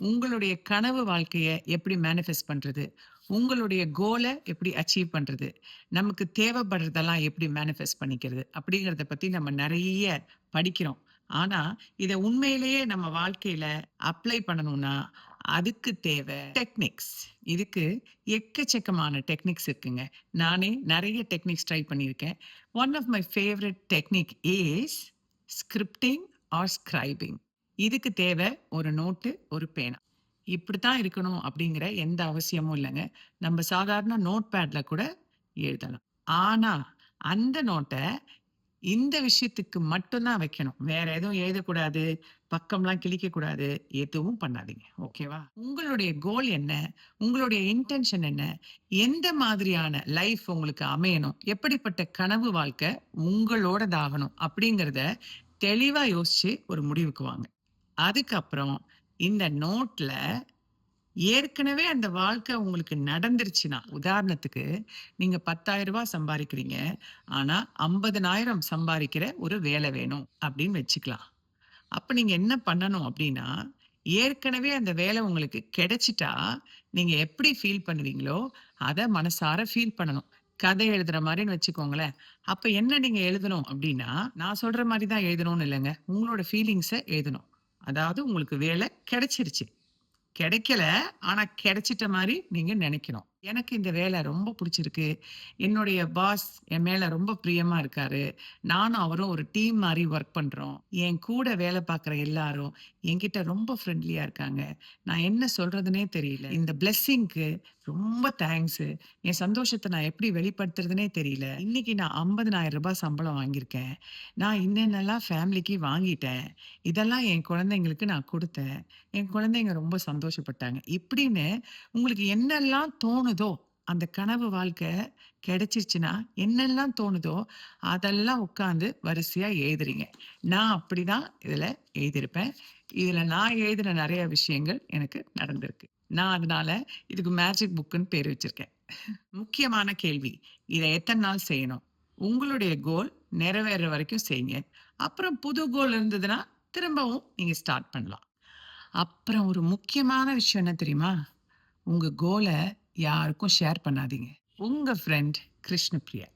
உங்களுடைய கனவு வாழ்க்கைய எப்படி மேனிஃபெஸ்ட் பண்றது? உங்களுடைய கோல எப்படி அச்சீவ் பண்றது? நமக்கு தேவைப்படுறதெல்லாம் எப்படி மேனிஃபெஸ்ட் பண்ணிக்கிறது? அப்படிங்கிறத பத்தி நம்ம நெறைய படிக்கிறோம். ஆனா, இத உண்மையிலேயே நம்ம வாழ்க்கையில அப்ளை பண்ணணும்னா, அதுக்கு தேவை டெக்னிக்ஸ். இதுக்கு எக்கச்சக்கமான டெக்னிக்ஸ் இருக்குங்க. நானே நெறைய டெக்னிக்ஸ் ட்ரை பண்ணியிருக்கேன். One of my favourite technique is scripting or scribing. இதுக்கு தேவை ஒரு நோட்டு, ஒரு பேனா. இப்படித்தான் இருக்கணும் அப்படிங்கிற எந்த அவசியமும் இல்லங்க. நம்ம சாதாரண நோட் பேட்ல கூட எழுதலாம். ஆனா, அந்த நோட்ட இந்த விஷயத்துக்கு மட்டும் தான் வைக்கணும். வேற எதுவும் எழுதக்கூடாது, பக்கம்லாம் கிழிக்கக்கூடாது, எதுவும் பண்ணாதீங்க. ஓகேவா? உங்களுடைய கோல் என்ன? உங்களுடைய இன்டென்ஷன் என்ன? எந்த மாதிரியான லைஃப் உங்களுக்கு அமையணும்? எப்படிப்பட்ட கனவு வாழ்க்கை உங்களோடதாகணும்? அப்படிங்கிறத தெளிவா யோசிச்சு ஒரு முடிவுக்கு வாங்க. அதுக்கப்புறம் இந்த நோட்ல ஏற்கனவே அந்த வாழ்க்கை உங்களுக்கு நடந்துருச்சுன்னா, உதாரணத்துக்கு நீங்க ரூ. 10,000 சம்பாரிக்கிறீங்க. ஆனா 50,000 சம்பாரிக்கிற ஒரு வேலை வேணும் அப்படின்னு வச்சுக்கலாம். அப்ப நீங்க என்ன பண்ணணும் அப்படின்னா, ஏற்கனவே அந்த வேலை உங்களுக்கு கிடைச்சிட்டா, நீங்க எப்படி ஃபீல் பண்ணுவீங்களோ, அத மனசார ஃபீல் பண்ணணும். கதை எழுதுற மாரின்னு வச்சுக்கோங்களேன். அப்ப என்ன நீங்க எழுதணும் அப்படின்னா, நான் சொல்ற மாரி தான் எழுதணும்னு இல்லங்க. உங்களோட ஃபீலிங்ஸ எழுதணும். அதாவது உங்களுக்கு வேலை கிடைச்சிருச்சு. கிடைக்கல. ஆனா கிடைச்சிட்ட மாரி நீங்க நெனைக்கணும். எனக்கு இந்த வேலை ரொம்ப புடிச்சிருக்கு. என்னுடைய பாஸ் என் மேல ரொம்ப பிரியமா இருக்காரு. நானும் அவரும் ஒரு டீம் மாரி ஒர்க் பண்றோம். என் கூட வேலை பார்க்குற எல்லாரும் என்கிட்ட ரொம்ப ஃப்ரெண்ட்லியா இருக்காங்க. நான் என்ன சொல்றதுன்னே தெரியல. இந்த பிளெஸ்ஸிங்க்கு ரொம்ப தேங்க்ஸு. என் சந்தோஷத்த நான் எப்படி வெளிப்படுத்துறதுன்னே தெரியல. இன்னைக்கு நான் ரூ. 50,000 சம்பளம் வாங்கியிருக்கேன். நான் இன்னென்னலாம் ஃபேமிலிக்கு வாங்கிட்டேன். இதெல்லாம் என் குழந்தைங்களுக்கு நான் குடுத்தேன். என் குழந்தைங்க ரொம்ப சந்தோஷப்பட்டாங்க. இப்படின்னு உங்களுக்கு என்னெல்லாம் தோணுதோ, அந்த கனவு வாழ்க்கை கிடைச்சிருச்சுன்னா, என்னெல்லாம் தோணுதோ, அதெல்லாம் உட்காந்து வரிசையா எழுதுறீங்க. நான் அப்படிதான் இதுல எழுதியிருப்பேன். இதுல நான் எழுதின நெறைய விஷயங்கள் எனக்கு நடந்திருக்கு. நான் அதனால இதுக்கு மேஜிக் புக்குன்னு பேர் வச்சிருக்கேன். முக்கியமான கேள்வி. இத எத்தன நாள் செய்யணும்? உங்களுடைய கோல் நிறைவேறுற வரைக்கும் செய்யுங்க. அப்புறம் புது கோல் இருந்ததுன்னா, திரும்பவும் நீங்க ஸ்டார்ட் பண்ணலாம். அப்புறம் ஒரு முக்கியமான விஷயம் என்ன தெரியுமா? உங்க கோல யாருக்கும் ஷேர் பண்ணாதீங்க. உங்க ஃப்ரெண்ட் கிருஷ்ணபிரியா.